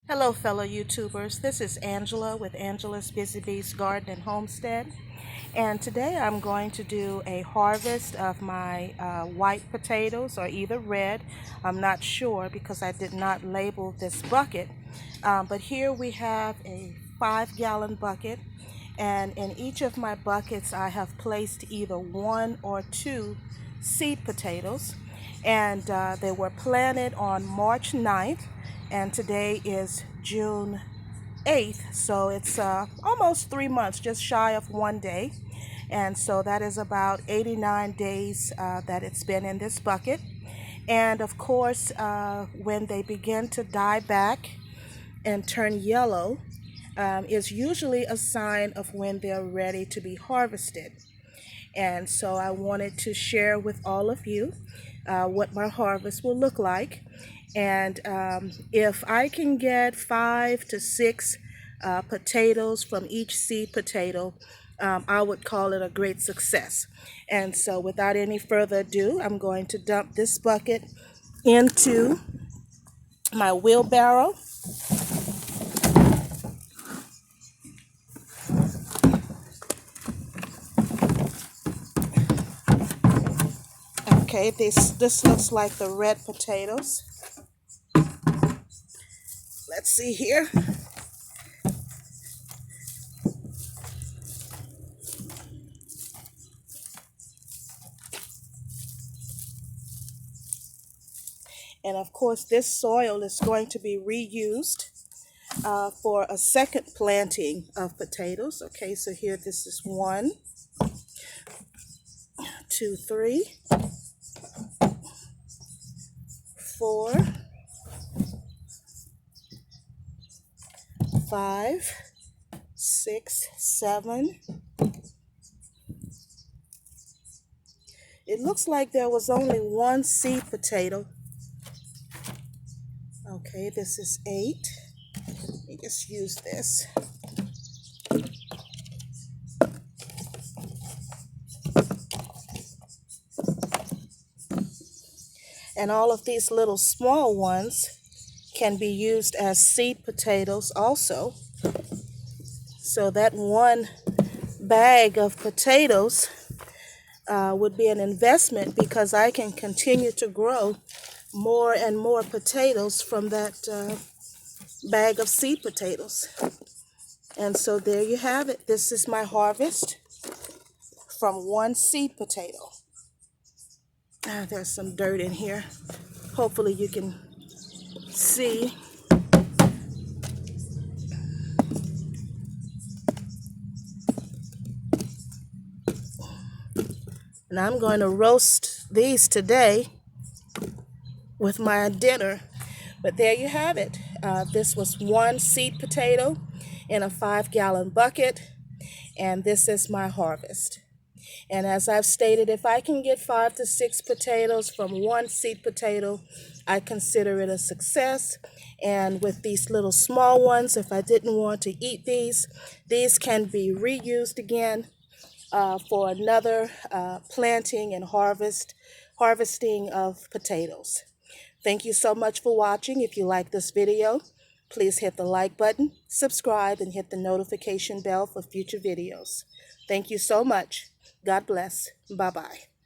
Hello, fellow YouTubers. This is Angela with Angela's Busy Bees Garden and Homestead. And today I'm going to do a harvest of my white potatoes, or either red. I'm not sure because I did not label this bucket. But here we have a 5-gallon bucket. And in each of my buckets, I have placed either 1 or 2 seed potatoes. And they were planted on March 9th. And today is June 8th, so it's almost 3 months, just shy of 1 day. And so that is about 89 days that it's been in this bucket. And of course, when they begin to die back and turn yellow, is usually a sign of when they're ready to be harvested. And so I wanted to share with all of you what my harvest will look like. And if I can get 5 to 6 potatoes from each seed potato, I would call it a great success. And so without any further ado, I'm going to dump this bucket into my wheelbarrow. Okay, this looks like the red potatoes. Let's see here. And of course, this soil is going to be reused for a second planting of potatoes. Okay, so here this is 1, 2, 3, 4, 5, 6, 7. It looks like there was only 1 seed potato. Okay, this is 8. Let me just use this. And all of these little small ones can be used as seed potatoes also. So that 1 bag of potatoes would be an investment, because I can continue to grow more and more potatoes from that bag of seed potatoes. And so there you have it. This is my harvest from 1 seed potato. There's some dirt in here. Hopefully you can see. And I'm going to roast these today with my dinner. But there you have it. This was 1 seed potato in a 5-gallon bucket. And this is my harvest. And as I've stated, if I can get 5 to 6 potatoes from 1 seed potato, I consider it a success. And with these little small ones, if I didn't want to eat these can be reused again for another planting and harvesting of potatoes. Thank you so much for watching. If you like this video, please hit the like button, subscribe, and hit the notification bell for future videos. Thank you so much. God bless. Bye-bye.